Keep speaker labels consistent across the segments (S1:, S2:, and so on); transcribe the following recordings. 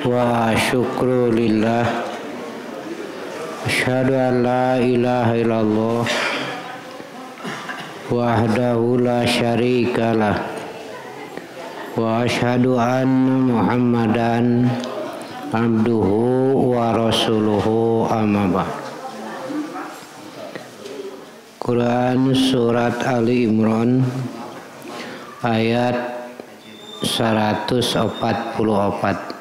S1: wa syukru lillah. Asyhadu an la ilaha illallah wahdahu la syarikalah wa asyhadu anna Muhammadan abduhu wa rasuluhu amma ba'd. Quran surat Ali Imran ayat 144.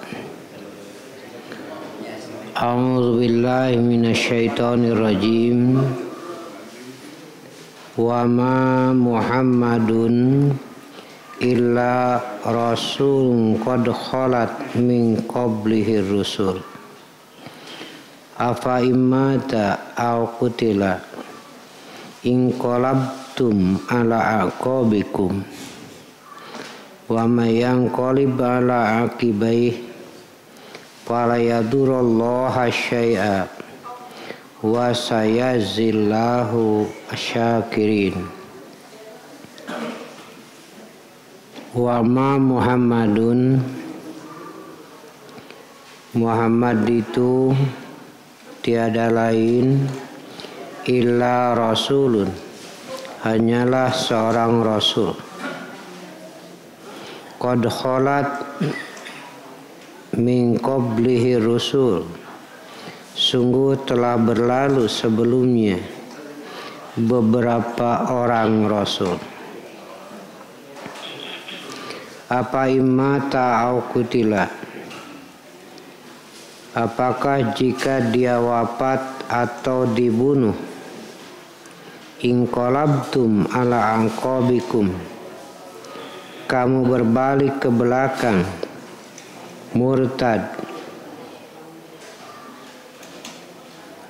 S1: A'udzu billahi minasyaitonir rajim. Wa ma Muhammadun illa rasulun qad khalat min qablihi rusul. Afa immata aw qutila in qalabtum ala aqabikum wa may yanqalib ala aqibai fala yadurrullaha syai'a wa sayazillahu syakirin. Wa ma Muhammadun, Muhammad itu tiada lain illa rasulun, hanyalah seorang rasul. Qad khalat min qablihi rusul, sungguh telah berlalu sebelumnya beberapa orang rasul. Apa imata au kutila, apakah jika dia wafat atau dibunuh, inqalabtum ala anqabikum, kamu berbalik ke belakang, murtad.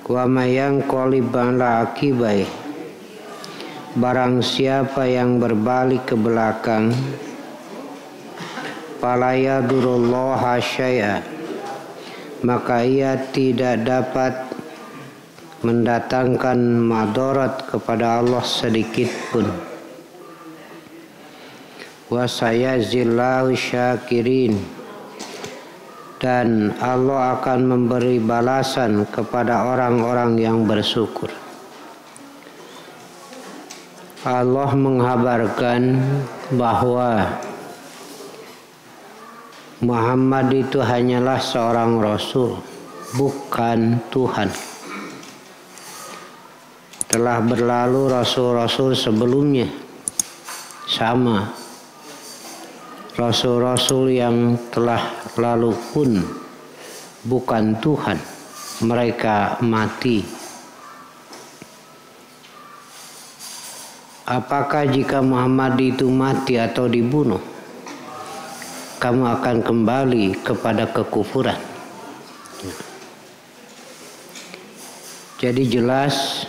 S1: Wa mayang qaliban la akibai, barang siapa yang berbalik ke belakang, fala yadurullaha syai'a, maka ia tidak dapat mendatangkan madarat kepada Allah sedikit pun. Wa sayazillahu syakirin, dan Allah akan memberi balasan kepada orang-orang yang bersyukur. Allah menghabarkan bahwa Muhammad itu hanyalah seorang rasul, bukan Tuhan. Telah berlalu rasul-rasul sebelumnya, sama. Rasul-rasul yang telah lalu pun bukan Tuhan, mereka mati. Apakah jika Muhammad itu mati atau dibunuh, kamu akan kembali kepada kekufuran? Jadi jelas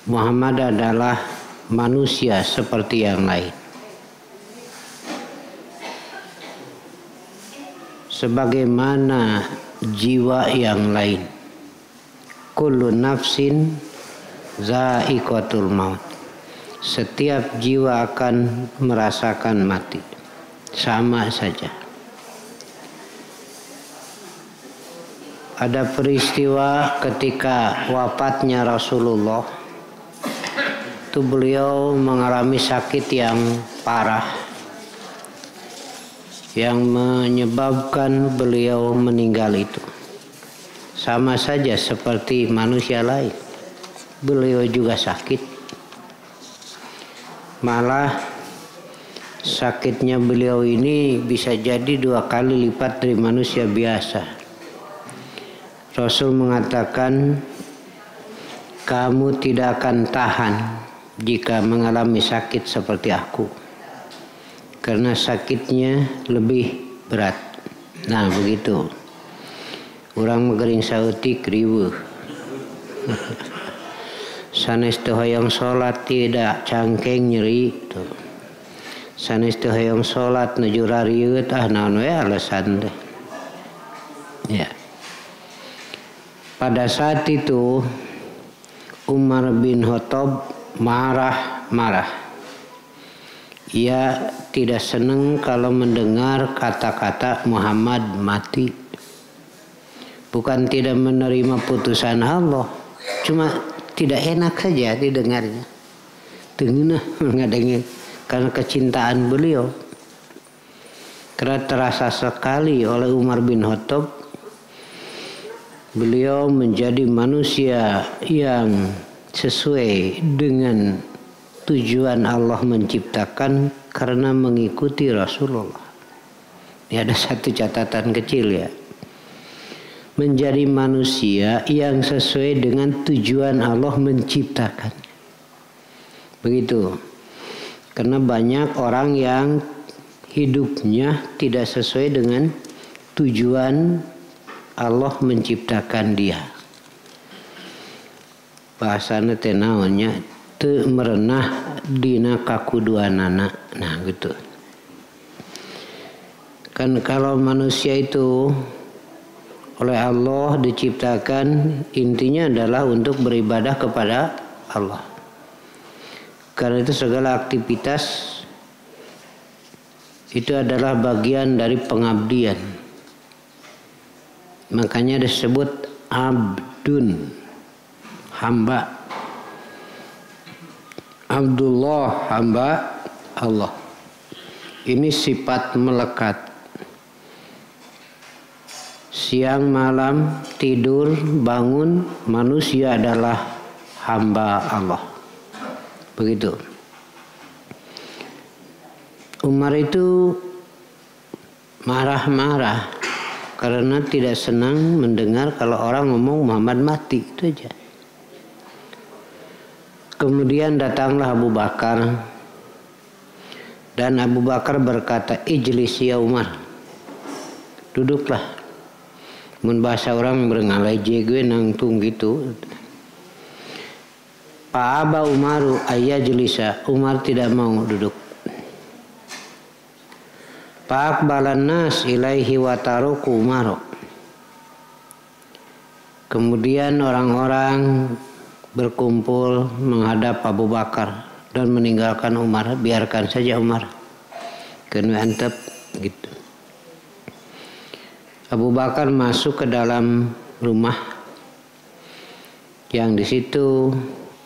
S1: Muhammad adalah manusia seperti yang lain. Sebagaimana jiwa yang lain. Kullu nafsin za'iqatul maut. Setiap jiwa akan merasakan mati. Sama saja. Ada peristiwa ketika wafatnya Rasulullah, itu beliau mengalami sakit yang parah, yang menyebabkan beliau meninggal itu. Sama saja seperti manusia lain, beliau juga sakit. Malah sakitnya beliau ini bisa jadi 2 kali lipat dari manusia biasa. Rasul mengatakan, kamu tidak akan tahan jika mengalami sakit seperti aku, karena sakitnya lebih berat. Nah begitu. Orang megering sautik riweuh. Sanes teu hoyong salat tidak cangkeng nyeri tuh. Sanes teu hoyong salat nuju rarieut naon we alasan teh. Ya. Pada saat itu Umar bin Khattab marah-marah. ia tidak senang kalau mendengar kata-kata Muhammad mati. Bukan tidak menerima putusan Allah, cuma tidak enak saja didengarnya. Dengar ngadengin karena kecintaan beliau. Karena terasa sekali oleh Umar bin Khattab, beliau menjadi manusia yang sesuai dengan tujuan Allah menciptakan karena mengikuti Rasulullah. Ini ada satu catatan kecil ya. Menjadi manusia yang sesuai dengan tujuan Allah menciptakan. Begitu. Karena banyak orang yang hidupnya tidak sesuai dengan tujuan Allah menciptakan dia. Bahasana teh naonnya teu merenah dina kakuduanana. Nah gitu. Kan kalau manusia itu oleh Allah diciptakan intinya adalah untuk beribadah kepada Allah. Karena itu segala aktivitas itu adalah bagian dari pengabdian. Makanya disebut abdun, hamba. Abdullah, hamba Allah. Ini sifat melekat. Siang malam, tidur, bangun, manusia adalah hamba Allah. Begitu. Umar itu marah-marah karena tidak senang mendengar kalau orang ngomong Muhammad mati, itu aja. Kemudian datanglah Abu Bakar dan Abu Bakar berkata, "Ijlis ya Umar, duduklah." Mun bahasa orang berengalai gue nangtung gitu. Pak Umaru ayajlisa, Umar tidak mau duduk. Pak balanas ilaihi wa taruku Umar. Kemudian orang-orang berkumpul menghadap Abu Bakar dan meninggalkan Umar. Biarkan saja Umar, kena antep gitu. Abu Bakar masuk ke dalam rumah yang di situ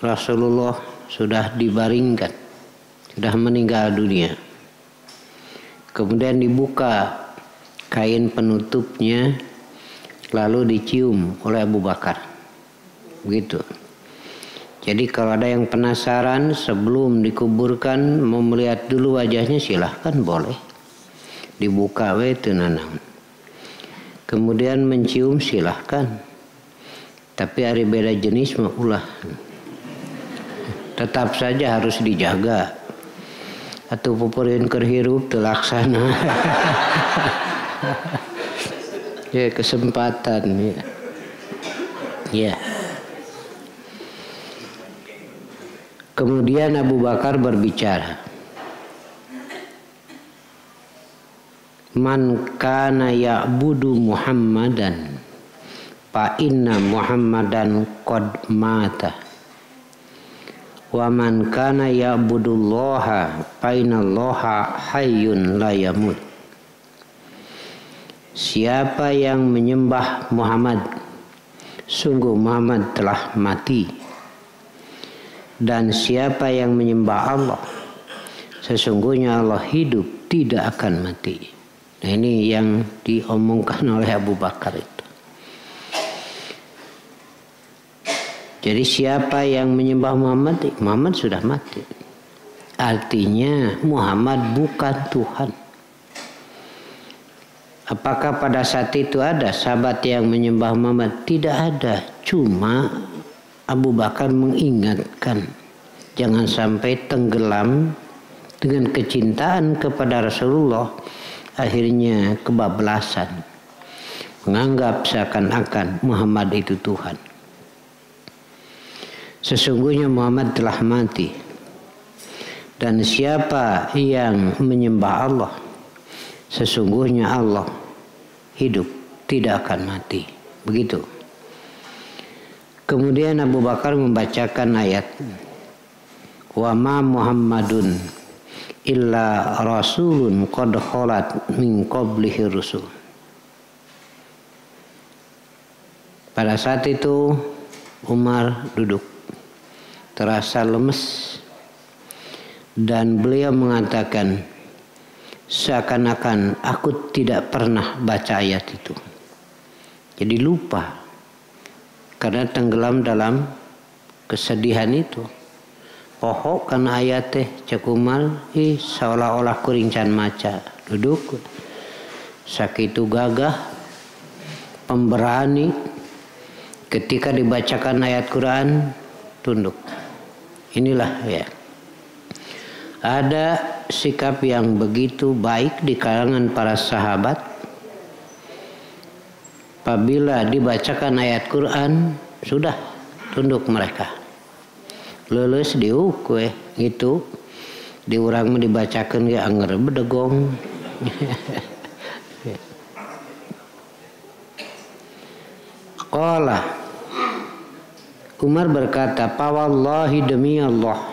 S1: Rasulullah sudah dibaringkan, sudah meninggal dunia. Kemudian dibuka kain penutupnya, lalu dicium oleh Abu Bakar. Begitu. Jadi kalau ada yang penasaran sebelum dikuburkan mau melihat dulu wajahnya, silahkan, boleh. Dibuka itu nanang. Kemudian mencium silahkan. Tapi hari beda jenis mah ulah. Tetap saja harus dijaga. Atau pupurin kerhirup terlaksana. Ya kesempatan ya. Ya. Kemudian Abu Bakar berbicara. Man kana ya'budu Muhammadan fa inna Muhammadan qad mata. Wa man kana ya'budullaha fa innallaha hayyun la yamut. Siapa yang menyembah Muhammad, sungguh Muhammad telah mati. Dan siapa yang menyembah Allah, sesungguhnya Allah hidup, tidak akan mati. Nah ini yang diomongkan oleh Abu Bakar itu. Jadi siapa yang menyembah Muhammad, Muhammad sudah mati. Artinya Muhammad bukan Tuhan. Apakah pada saat itu ada sahabat yang menyembah Muhammad? Tidak ada. Cuma Abu Bakar mengingatkan jangan sampai tenggelam dengan kecintaan kepada Rasulullah, akhirnya kebablasan, menganggap seakan-akan Muhammad itu Tuhan. Sesungguhnya Muhammad telah mati, dan siapa yang menyembah Allah, sesungguhnya Allah hidup, tidak akan mati. Begitu. Kemudian Abu Bakar membacakan ayat, wa ma Muhammadun illa rasulun qad khalat min qablihi rusul. Pada saat itu Umar duduk terasa lemes dan beliau mengatakan, seakan-akan aku tidak pernah baca ayat itu. Jadi lupa karena tenggelam dalam kesedihan itu. Pohok karena ayat teh cek Umar seolah-olah kurincan maca duduk sakitu gagah pemberani ketika dibacakan ayat Quran tunduk. Inilah ya, ada sikap yang begitu baik di kalangan para sahabat. Apabila dibacakan ayat Quran sudah tunduk mereka. Lulus diuk gitu di urang dibacakan ge anger bedegong. Qala Umar berkata, "Pa wallahi demi Allah,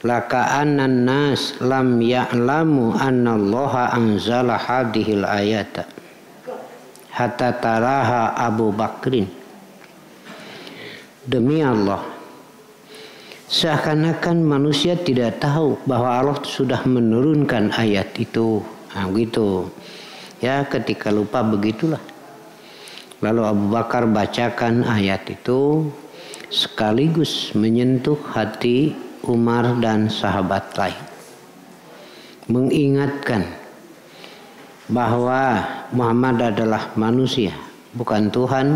S1: laka annan nas lam ya'lamu anna Allah anzala hadhil ayata hatta taraha Abu Bakrin." Demi Allah, seakan-akan manusia tidak tahu bahwa Allah sudah menurunkan ayat itu. Nah, gitu. Ya, ketika lupa begitulah. Lalu Abu Bakar bacakan ayat itu sekaligus menyentuh hati Umar dan sahabat lain. Mengingatkan bahwa Muhammad adalah manusia, bukan Tuhan.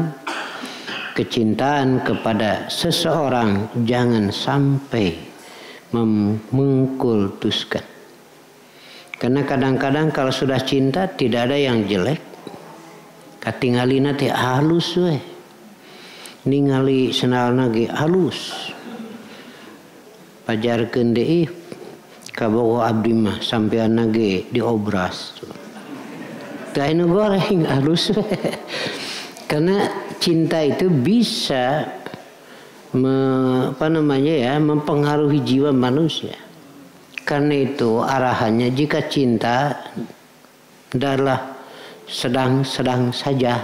S1: Kecintaan kepada seseorang jangan sampai mengkultuskan. Karena kadang-kadang kalau sudah cinta tidak ada yang jelek. Katingalina teh halus we. Ningali senalna ge halus. Pajarkeun deui kabogo abdi mah sampeanna ge diobras. Teu anu goreng halus we. Karena cinta itu bisa mempengaruhi jiwa manusia. Karena itu arahannya jika cinta adalah sedang-sedang saja.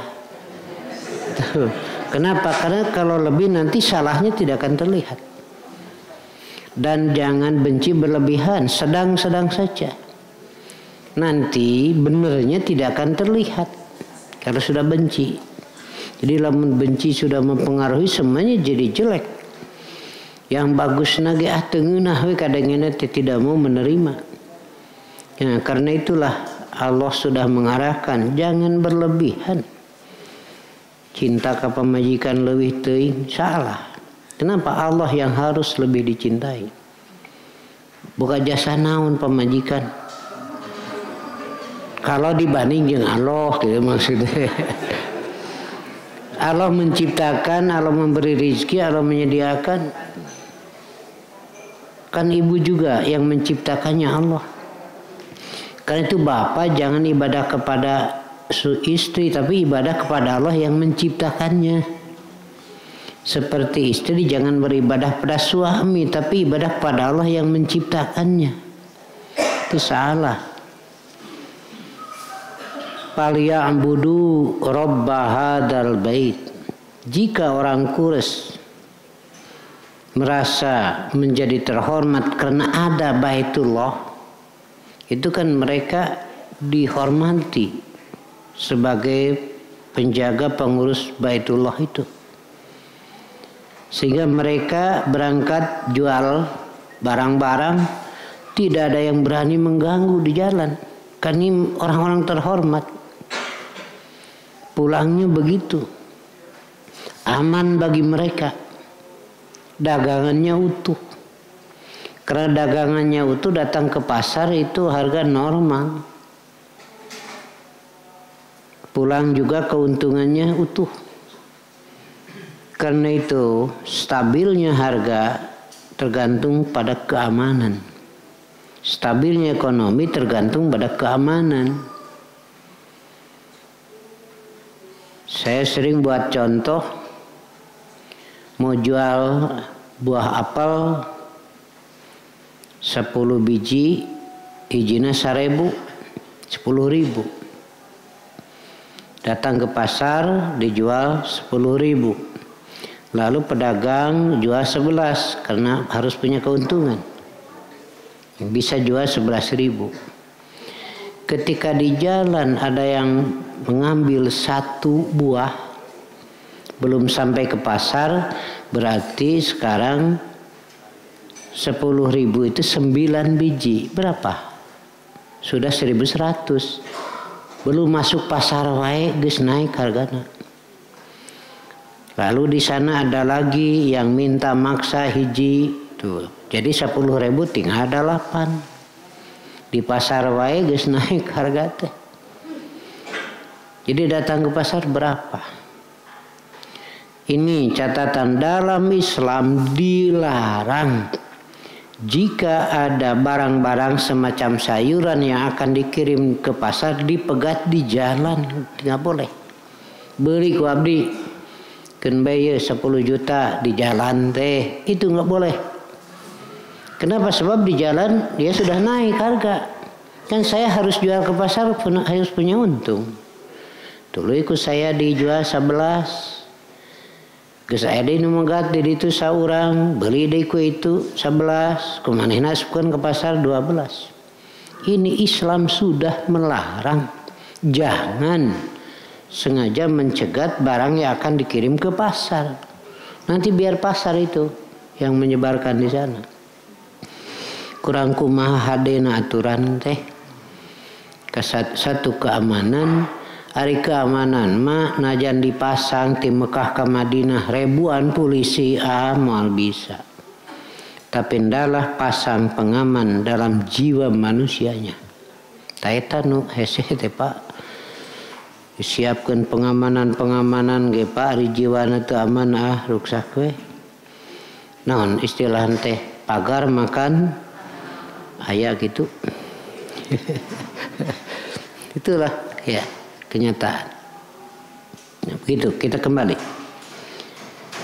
S1: Kenapa? Karena kalau lebih nanti salahnya tidak akan terlihat. Dan jangan benci berlebihan, sedang-sedang saja. Nanti benernya tidak akan terlihat kalau sudah benci. Jadi lamun benci sudah mempengaruhi semuanya jadi jelek. Yang bagus nage teungeunah we kadangena tidak mau menerima. Ya, karena itulah Allah sudah mengarahkan jangan berlebihan. Cinta ka pamajikan leuwih teuing salah. Kenapa Allah yang harus lebih dicintai? Bukan jasa naon pamajikan. Kalau dibanding jeung Allah gitu maksudnya. Allah menciptakan, Allah memberi rezeki, Allah menyediakan. Kan ibu juga yang menciptakannya Allah. Karena itu bapak jangan ibadah kepada istri, tapi ibadah kepada Allah yang menciptakannya. Seperti istri jangan beribadah pada suami, tapi ibadah kepada Allah yang menciptakannya. Itu salah. Faliya'budu rabba hadzal bait. Jika orang Quraisy merasa menjadi terhormat karena ada Baitullah, itu kan mereka dihormati sebagai penjaga pengurus Baitullah itu. Sehingga mereka berangkat jual barang-barang, tidak ada yang berani mengganggu di jalan. Kan ini orang-orang terhormat. Pulangnya begitu. Aman bagi mereka. Dagangannya utuh. Karena dagangannya utuh, datang ke pasar itu harga normal. Pulang juga keuntungannya utuh. Karena itu stabilnya harga tergantung pada keamanan. Stabilnya ekonomi tergantung pada keamanan. Saya sering buat contoh, mau jual buah apel 10 biji hijina 1.000, 10.000. Datang ke pasar dijual 10.000. Lalu pedagang jual 11 karena harus punya keuntungan. Bisa jual 11.000. Ketika di jalan ada yang mengambil 1 buah belum sampai ke pasar, berarti sekarang 10.000 itu 9 biji. Berapa? Sudah 1.100. Belum masuk pasar wae geus naik hargana. Lalu di sana ada lagi yang minta maksa hiji tuh. Jadi 10.000 tinggal ada 8. Di pasar wae geus naik harga teh. Jadi datang ke pasar berapa? Ini catatan dalam Islam dilarang jika ada barang-barang semacam sayuran yang akan dikirim ke pasar dipegat di jalan, nggak boleh. Beli ku abdi keun bae 10 juta di jalan teh, itu nggak boleh. Kenapa? Sebab di jalan dia sudah naik harga. Kan saya harus jual ke pasar harus punya untung. Dulu ikut saya dijual 11. Geus aya deui nu megat di ditu saurang, beli deui ku itu 11, kumanehna asupkeun ke pasar 12. Ini Islam sudah melarang. Jangan sengaja mencegat barang yang akan dikirim ke pasar. Nanti biar pasar itu yang menyebarkan di sana. Kurang kumaha hadena aturan teh. Satu keamanan. Ari keamanan mah najan dipasang ti Mekah ke Madinah ribuan polisi amal bisa. Tapi ndalah pasang pengaman dalam jiwa manusianya. Taeta nu hese teh Pak. Disiapkeun pengamanan ge Pak ari jiwana teu aman ruksak we. Naon istilah teh pagar makan aya gitu. Itulah ya kenyataan. Nah, begitu kita kembali.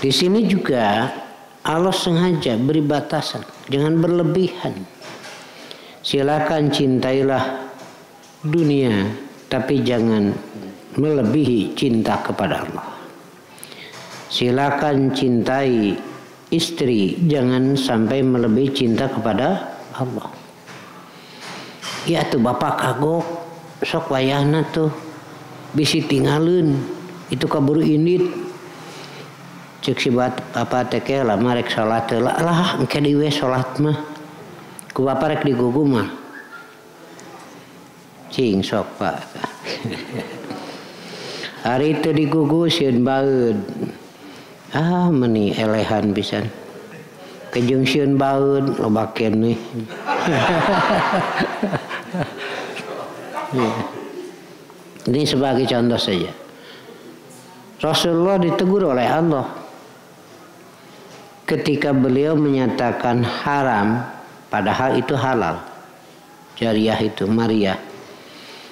S1: Di sini juga Allah sengaja beri batasan, jangan berlebihan. Silakan cintailah dunia, tapi jangan melebihi cinta kepada Allah. Silakan cintai istri, jangan sampai melebihi cinta kepada Allah. Ya tuh bapak kagok, sok wayahna tuh bisi tinggalin itu kaburu indit cek si bapak teke lah marek salat lah engke diwe salat mah ku bapak rek digugu mah cing sok Pak. Hari itu digugu sieun baeud meuni elehan pisan kejung sieun baeud loba keneh. Ini sebagai contoh saja. Rasulullah ditegur oleh Allah ketika beliau menyatakan haram padahal itu halal. Jariyah itu Maria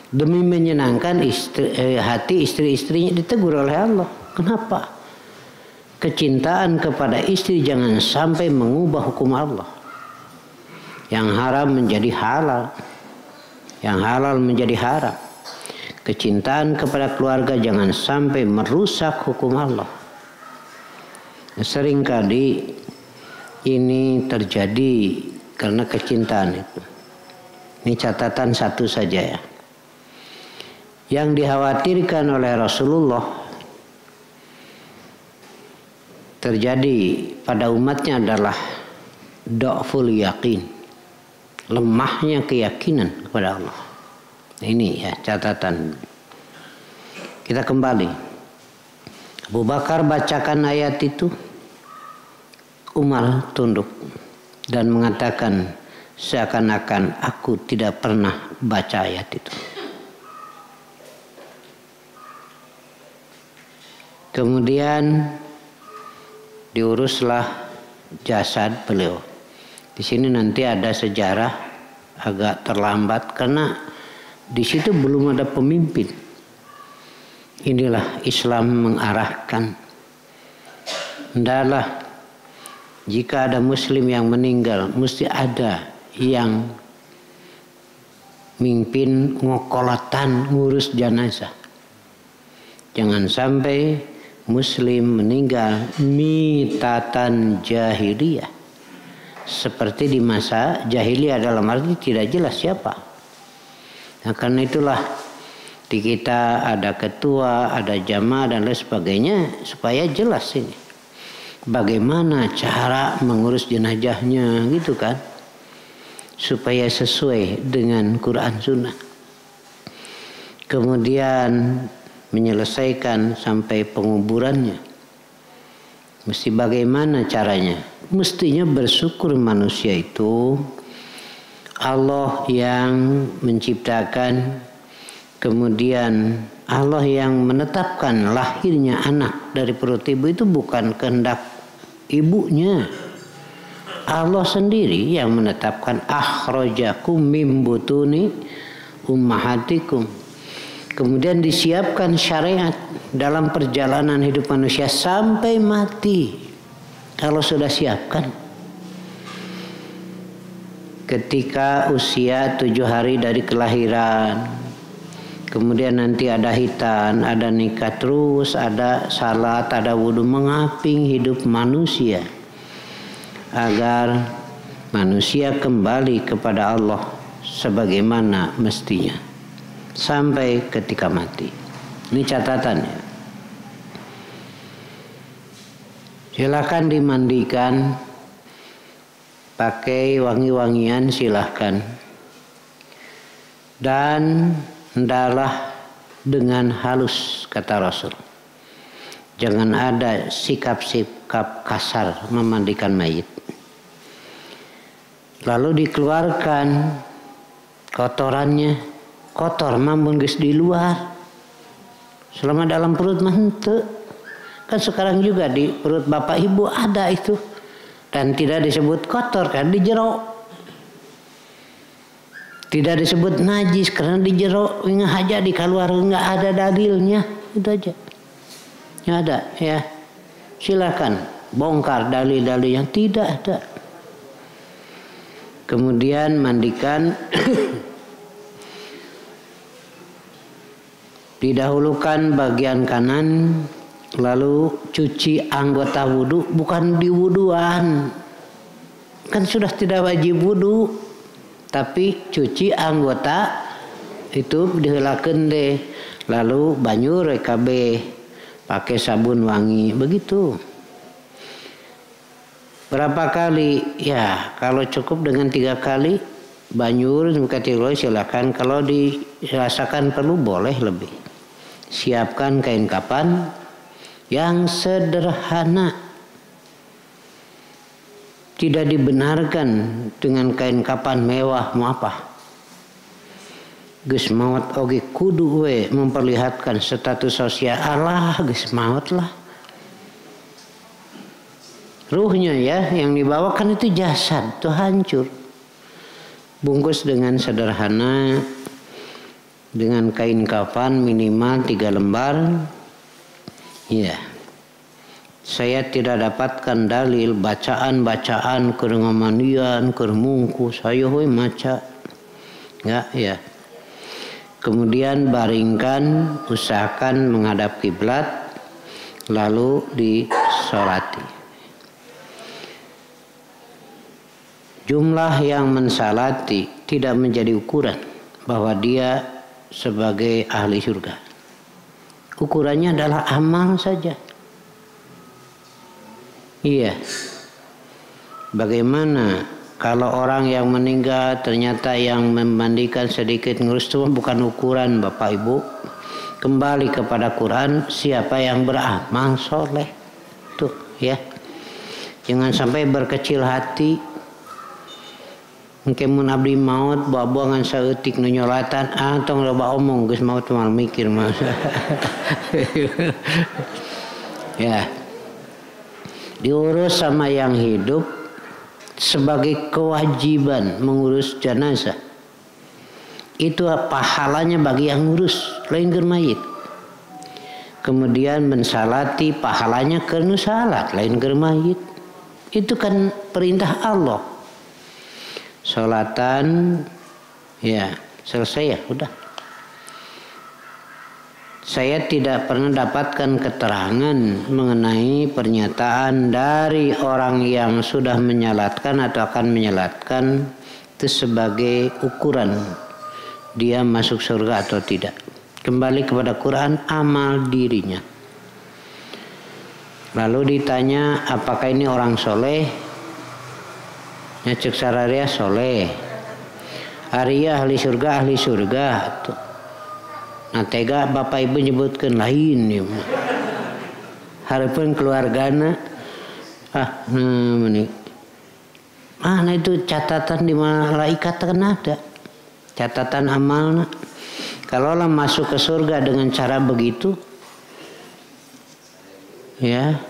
S1: demi menyenangkan hati istri-istrinya ditegur oleh Allah. Kenapa? Kecintaan kepada istri jangan sampai mengubah hukum Allah. Yang haram menjadi halal, yang halal menjadi haram. Kecintaan kepada keluarga jangan sampai merusak hukum Allah. Seringkali ini terjadi karena kecintaan itu. Ini catatan satu saja ya. Yang dikhawatirkan oleh Rasulullah terjadi pada umatnya adalah dha'ful yaqin, lemahnya keyakinan kepada Allah. Ini ya catatan. Kita kembali. Abu Bakar bacakan ayat itu, Umar tunduk dan mengatakan seakan-akan aku tidak pernah baca ayat itu. Kemudian diuruslah jasad beliau. Di sini nanti ada sejarah agak terlambat karena di situ belum ada pemimpin. Inilah Islam mengarahkan. Hendaklah jika ada muslim yang meninggal mesti ada yang mimpin ngokolatan ngurus jenazah. Jangan sampai muslim meninggal mitatan jahiliyah. Seperti di masa jahiliyah, dalam arti tidak jelas siapa. Nah, karena itulah di kita ada ketua, ada jamaah dan lain sebagainya supaya jelas ini. Bagaimana cara mengurus jenazahnya gitu kan. Supaya sesuai dengan Quran Sunnah. Kemudian menyelesaikan sampai penguburannya. Mesti bagaimana caranya? Mestinya bersyukur manusia itu Allah yang menciptakan, kemudian Allah yang menetapkan lahirnya anak dari perut ibu itu bukan kehendak ibunya. Allah sendiri yang menetapkan akhrajakum mim butuni ummahatikum. Kemudian disiapkan syariat dalam perjalanan hidup manusia sampai mati. Kalau sudah siapkan. Ketika usia 7 hari dari kelahiran. Kemudian nanti ada hitan, ada nikah terus, ada salat, ada wudu, mengaping hidup manusia. Agar manusia kembali kepada Allah sebagaimana mestinya sampai ketika mati. Ini catatannya. Silakan dimandikan pakai wangi-wangian, silahkan, dan hendaklah dengan halus, kata Rasul. Jangan ada sikap-sikap kasar memandikan mayit. Lalu dikeluarkan kotorannya. Kotor mampun geus di luar. Selama dalam perut mah henteu. Kan sekarang juga di perut bapak ibu ada itu. Dan tidak disebut kotor kan di jero. Tidak disebut najis karena di jero. Ingat aja di keluar enggak ada dalilnya. Itu aja. Ya ada ya. Silakan bongkar dalil-dalil yang tidak ada. Kemudian mandikan. Didahulukan bagian kanan, lalu cuci anggota wudu, bukan di wuduan. Kan sudah tidak wajib wudu, tapi cuci anggota itu diheulakeun deh. Lalu banyu RKB pakai sabun wangi, begitu. Berapa kali? Ya, kalau cukup dengan 3 kali banyur kategori silakan. Kalau dirasakan perlu boleh lebih. Siapkan kain kapan yang sederhana. Tidak dibenarkan dengan kain kapan mewah mau apa. Geus maot oge kudu we memperlihatkan status sosial. Allah geus maot lah. Ruhnya ya yang dibawakan itu jasad, itu hancur. Bungkus dengan sederhana dengan kain kafan minimal 3 lembar. Ya. Saya tidak dapatkan dalil bacaan-bacaan keur ngamandian, keur mungkus, ayo we maca. Enggak ya. Kemudian baringkan, usahakan menghadap kiblat lalu disolati. Jumlah yang mensalati tidak menjadi ukuran bahwa dia sebagai ahli surga. Ukurannya adalah amal saja. Iya. Bagaimana kalau orang yang meninggal ternyata yang memandikan sedikit ngurus itu bukan ukuran Bapak Ibu. Kembali kepada Quran, siapa yang beramal soleh. Tuh ya. Jangan sampai berkecil hati. Mungkin mun abdi maut bawa-buangan saeutik nu nyolatan tong loba omong geus maut mah mikir mah. Ya. Diurus sama yang hidup sebagai kewajiban mengurus jenazah. Itu pahalanya bagi yang ngurus, lain keur mayit. Kemudian mensalati pahalanya keur nu salat, lain keur mayit. Itu kan perintah Allah. sholatan, ya selesai ya udah. Saya tidak pernah dapatkan keterangan mengenai pernyataan dari orang yang sudah menyalatkan atau akan menyalatkan itu sebagai ukuran dia masuk surga atau tidak. Kembali kepada Quran, amal dirinya. Lalu ditanya apakah ini orang soleh? Cek sararia soleh. Arya ahli surga tuh. Nah tega bapak ibu nyebutkan lain ya. Harapan keluargana nah itu catatan di malaikat kan ada. Catatan amalna. Kalau lah masuk ke surga dengan cara begitu ya,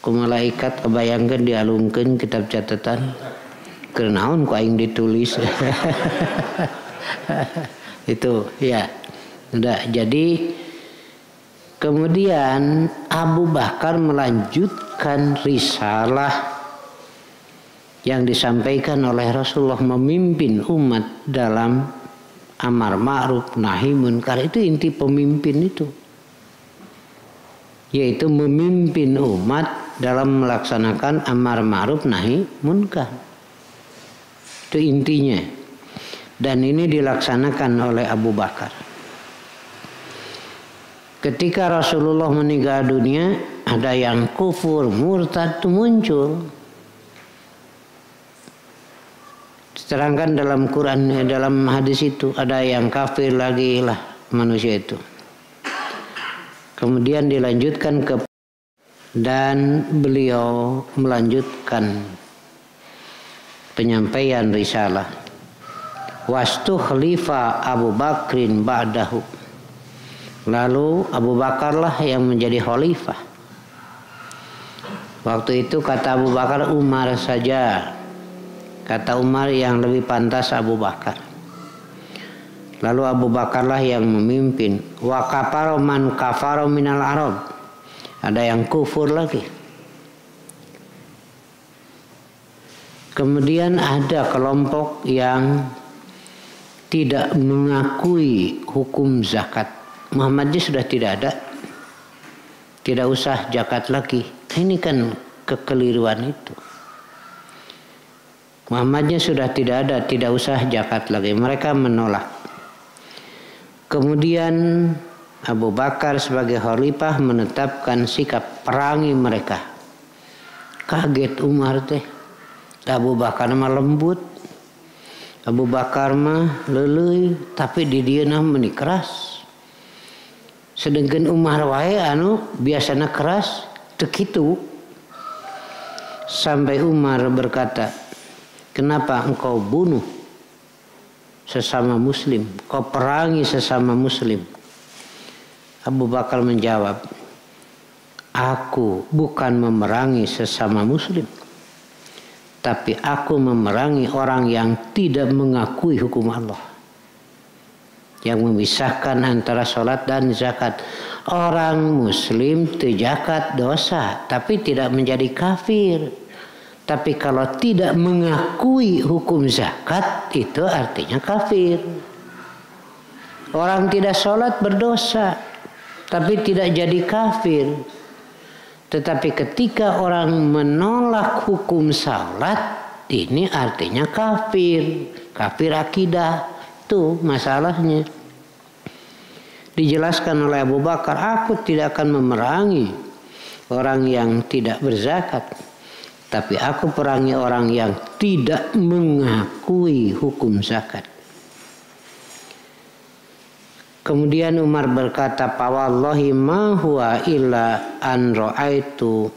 S1: ku malaikat kebayangkan dialungkan kitab catatan. Kenaon ku aing ditulis. Itu ya. Udah, jadi kemudian Abu Bakar melanjutkan risalah yang disampaikan oleh Rasulullah memimpin umat dalam amar ma'ruf nahi munkar. Itu inti pemimpin itu, yaitu memimpin umat dalam melaksanakan amar ma'ruf nahi munkar. Itu intinya, dan ini dilaksanakan oleh Abu Bakar. Ketika Rasulullah meninggal dunia, ada yang kufur, murtad itu muncul. Diterangkan dalam Quran, dalam hadis itu, ada yang kafir lagi lah manusia itu. Kemudian dilanjutkan ke, dan beliau melanjutkan penyampaian risalah. Wastu khalifah Abu Bakrin ba'dahu. Lalu Abu Bakarlah yang menjadi khalifah. Waktu itu kata Abu Bakar Umar saja. Kata Umar yang lebih pantas Abu Bakar. Lalu Abu Bakarlah yang memimpin. Wa kafara man kafara minal Arab. Ada yang kufur lagi. Kemudian ada kelompok yang tidak mengakui hukum zakat. Muhammadnya sudah tidak ada, tidak usah zakat lagi. Ini kan kekeliruan itu. Muhammadnya sudah tidak ada, tidak usah zakat lagi. Mereka menolak. Kemudian Abu Bakar sebagai khalifah menetapkan sikap perangi mereka. Kaget Umar teh. Abu Bakar mah lembut, Abu Bakar mah leleuy, tapi di dieu meni keras. Sedangkan Umar wae biasana keras teu kitu. Sampai Umar berkata, "Kenapa engkau bunuh sesama muslim? Kau perangi sesama muslim?" Abu Bakar menjawab, "Aku bukan memerangi sesama muslim, tapi aku memerangi orang yang tidak mengakui hukum Allah, yang memisahkan antara sholat dan zakat. Orang muslim itu zakat dosa, tapi tidak menjadi kafir. Tapi kalau tidak mengakui hukum zakat, itu artinya kafir. Orang tidak sholat berdosa, tapi tidak jadi kafir. Tetapi ketika orang menolak hukum sholat, ini artinya kafir. Kafir akidah. Itu masalahnya. Dijelaskan oleh Abu Bakar, aku tidak akan memerangi orang yang tidak berzakat, tapi aku perangi orang yang tidak mengakui hukum zakat. Kemudian Umar berkata, "Fawallahi ma huwa illa an ra'aitu."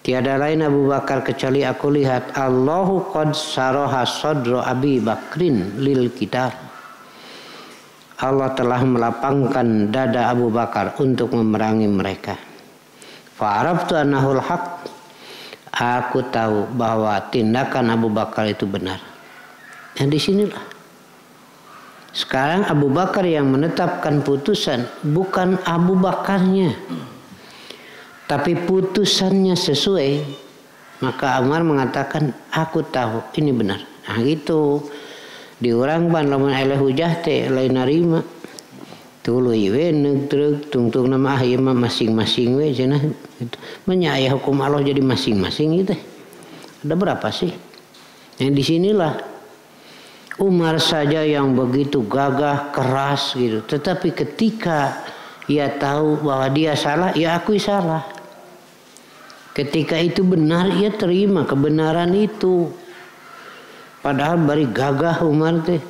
S1: Tiada lain Abu Bakar kecuali aku lihat Allahu qad saraha sadra Abi Bakrin lil qital. Allah telah melapangkan dada Abu Bakar untuk memerangi mereka. Fa'araftu annahul haq. Aku tahu bahwa tindakan Abu Bakar itu benar. Dan di sinilah sekarang Abu Bakar yang menetapkan putusan, bukan Abu Bakarnya. Tapi putusannya sesuai Maka Umar mengatakan, aku tahu ini benar. Nah gitu. Diurang pan lamun eleh hujah teh lain narima. Tuluy we neug tungtung nama ieu mah masing-masing we cenah. Nya aya hukum Allah jadi masing-masing gitu. Ada berapa sih? Yang disinilah Umar saja yang begitu gagah, keras gitu. Tetapi ketika ia tahu bahwa dia salah, ya akui salah. Ketika itu benar, ia terima kebenaran itu. Padahal bari gagah Umar teh.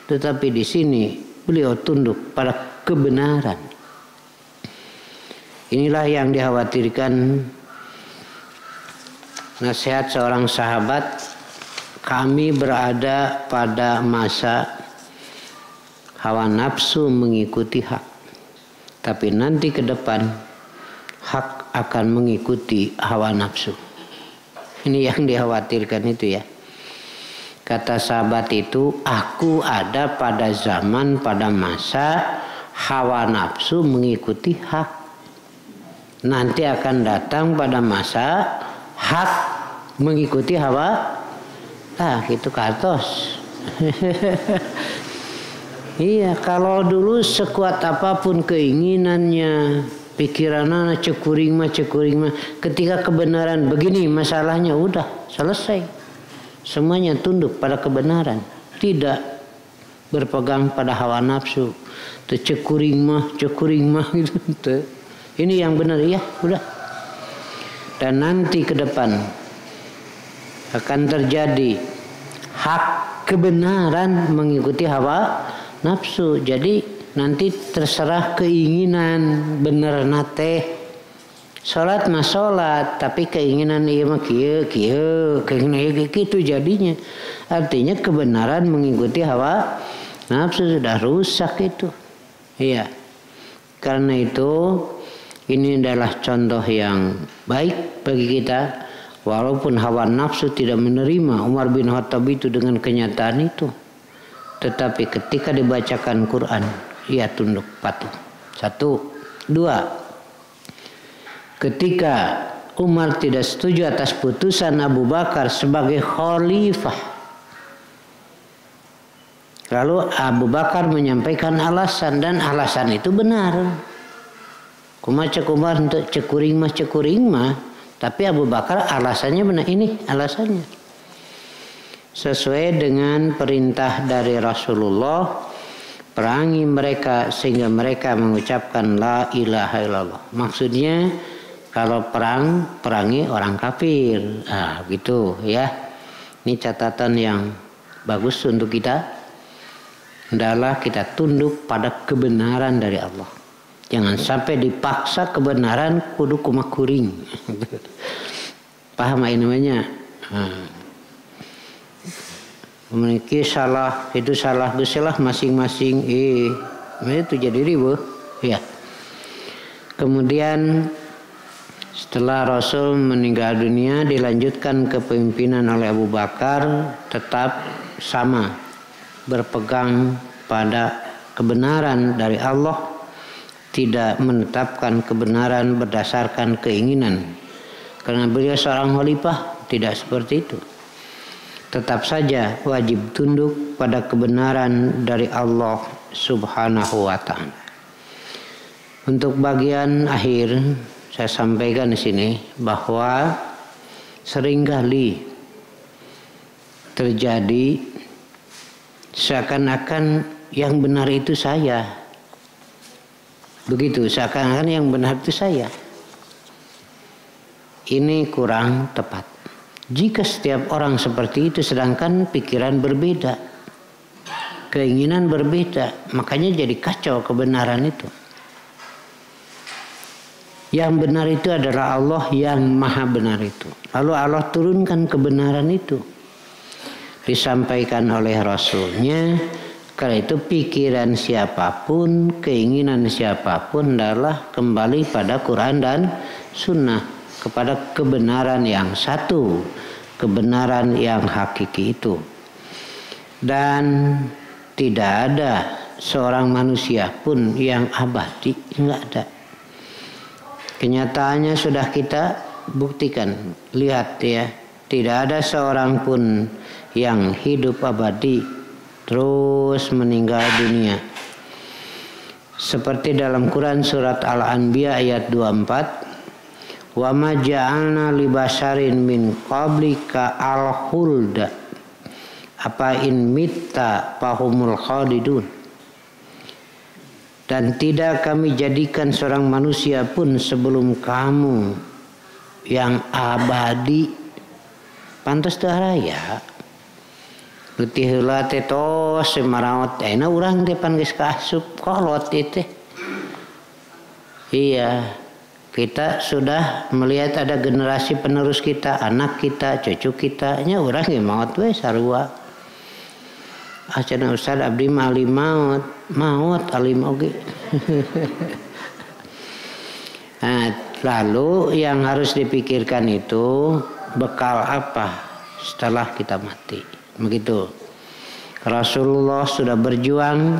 S1: Tetapi di sini beliau tunduk pada kebenaran. Inilah yang dikhawatirkan nasihat seorang sahabat. Kami berada pada masa hawa nafsu mengikuti hak. Tapi nanti ke depan hak akan mengikuti hawa nafsu. Ini yang dikhawatirkan itu ya. Kata sahabat itu, aku ada pada zaman, pada masa hawa nafsu mengikuti hak. Nanti akan datang pada masa hak mengikuti hawa. Gitu kartos. Iya, kalau dulu sekuat apapun keinginannya, pikirannya cekuring mah. Ketika kebenaran begini masalahnya udah selesai. Semuanya tunduk pada kebenaran, tidak berpegang pada hawa nafsu. Cekuring mah gitu. Ini yang benar ya, udah. Dan nanti ke depan akan terjadi hak kebenaran mengikuti hawa nafsu. Jadi nanti terserah keinginan bener nate. Salat mah salat, tapi keinginan ieu mah kieu, keinginan ieu gitu jadinya. Artinya kebenaran mengikuti hawa nafsu sudah rusak itu. Iya. Karena itu ini adalah contoh yang baik bagi kita. Walaupun hawa nafsu tidak menerima Umar bin Khattab itu dengan kenyataan itu. Tetapi ketika dibacakan Quran, ia tunduk patuh. 1, 2. Ketika Umar tidak setuju atas putusan Abu Bakar sebagai khalifah, lalu Abu Bakar menyampaikan alasan, dan alasan itu benar. Cek Umar untuk cekuring mah, tapi Abu Bakar alasannya benar. Ini alasannya sesuai dengan perintah dari Rasulullah, perangi mereka sehingga mereka mengucapkan la ilaha illallah. Maksudnya kalau perang, perangi orang kafir. Gitu ya. Ini catatan yang bagus untuk kita. Adalah kita tunduk pada kebenaran dari Allah. Jangan sampai dipaksa kebenaran kudu kumak kuring. Paham ini namanya? Memiliki salah, itu salah geselah masing-masing. Itu jadi ribuh. Ya. Kemudian setelah Rasul meninggal dunia, dilanjutkan kepemimpinan oleh Abu Bakar, tetap sama berpegang pada kebenaran dari Allah, tidak menetapkan kebenaran berdasarkan keinginan. Karena beliau seorang khalifah, tidak seperti itu. Tetap saja wajib tunduk pada kebenaran dari Allah Subhanahu wa ta'ala. Untuk bagian akhir saya sampaikan di sini bahwa seringkali terjadi seakan-akan yang benar itu saya. Begitu, seakan-akan yang benar itu saya. Ini kurang tepat. Jika setiap orang seperti itu sedangkan pikiran berbeda, keinginan berbeda, makanya jadi kacau kebenaran itu. Yang benar itu adalah Allah yang maha benar itu. Lalu Allah turunkan kebenaran itu. Disampaikan oleh Rasulnya. Karena itu pikiran siapapun, keinginan siapapun adalah kembali pada Quran dan Sunnah. Kepada kebenaran yang satu. Kebenaran yang hakiki itu. Dan tidak ada seorang manusia pun yang abadi. Enggak ada. Kenyataannya sudah kita buktikan, lihat ya, tidak ada seorang pun yang hidup abadi terus meninggal dunia. Seperti dalam Quran surat Al-Anbiya ayat 24, wa ma ja'alna li basharin min qablika al-khulda apa in mitta fahumul khalidun. Dan tidak kami jadikan seorang manusia pun sebelum kamu yang abadi. Pantas teu haraya. Leutik heula teh tos semaraot ayeuna urang teh pan geus kaasup kolot teh. Iya, kita sudah melihat ada generasi penerus kita, anak kita, cucu kita, nya urang ge maot we sarua. Cenah Ustaz abdi mah alim maot alim oge. Nah, lalu yang harus dipikirkan itu bekal apa setelah kita mati. Begitu. Rasulullah sudah berjuang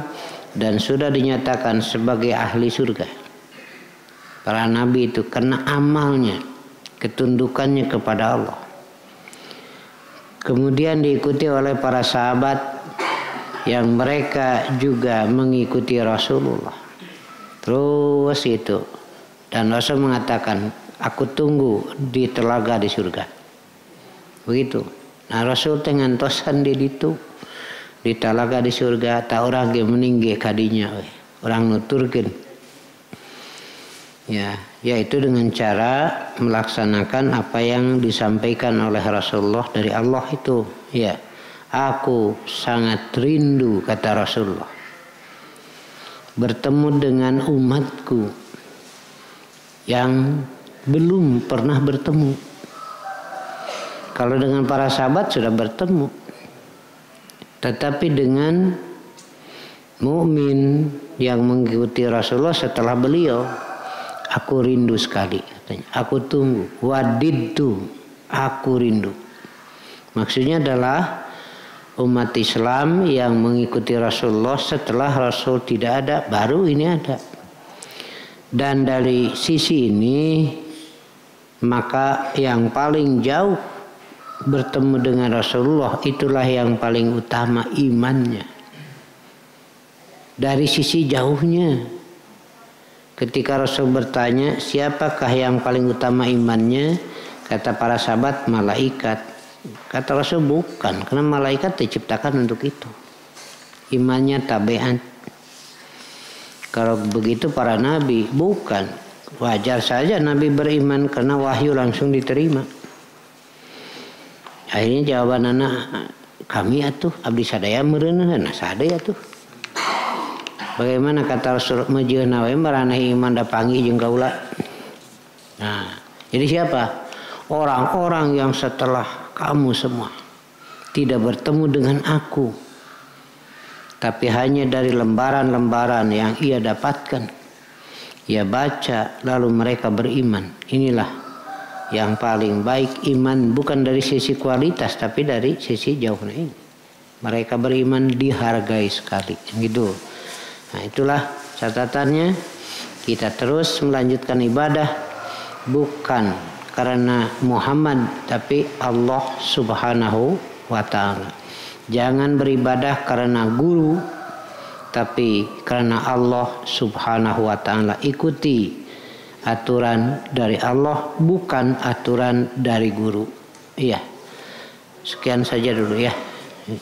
S1: dan sudah dinyatakan sebagai ahli surga. Para nabi itu karena amalnya, ketundukannya kepada Allah. Kemudian diikuti oleh para sahabat yang mereka juga mengikuti Rasulullah. Terus itu. Dan Rasul mengatakan, aku tunggu di telaga di surga. Begitu. Nah Rasul dengan tosan di ditu di talaga di surga tak orang ge meninggi kadinya orang nuturkeun ya, yaitu dengan cara melaksanakan apa yang disampaikan oleh Rasulullah dari Allah itu ya. Aku sangat rindu kata Rasulullah bertemu dengan umatku yang belum pernah bertemu. Kalau dengan para sahabat sudah bertemu, tetapi dengan mukmin yang mengikuti Rasulullah setelah beliau, aku rindu sekali katanya. Aku tunggu, wadidtu, aku rindu. Maksudnya adalah umat Islam yang mengikuti Rasulullah setelah Rasul tidak ada, baru ini ada. Dan dari sisi ini maka yang paling jauh bertemu dengan Rasulullah itulah yang paling utama imannya. Dari sisi jauhnya, ketika Rasul bertanya siapakah yang paling utama imannya, kata para sahabat malaikat. Kata Rasul bukan, karena malaikat diciptakan untuk itu. Imannya tabiat. Kalau begitu para nabi bukan, wajar saja nabi beriman karena wahyu langsung diterima. Akhirnya jawaban anak kami atuh abdi sadaya meureun nah sadaya atuh. Bagaimana kata Rasul majeuna we maraneh iman da panggih jeung kaula. Nah, jadi siapa? Orang-orang yang setelah kamu semua tidak bertemu dengan aku, tapi hanya dari lembaran-lembaran yang ia dapatkan, ia baca lalu mereka beriman. Inilah yang paling baik iman, bukan dari sisi kualitas tapi dari sisi jauhnya ini. Mereka beriman dihargai sekali gitu. Nah itulah catatannya, kita terus melanjutkan ibadah bukan karena Muhammad tapi Allah Subhanahu wa ta'ala. Jangan beribadah karena guru tapi karena Allah Subhanahu wa ta'ala. Ikuti aturan dari Allah bukan aturan dari guru. Iya. Sekian saja dulu ya.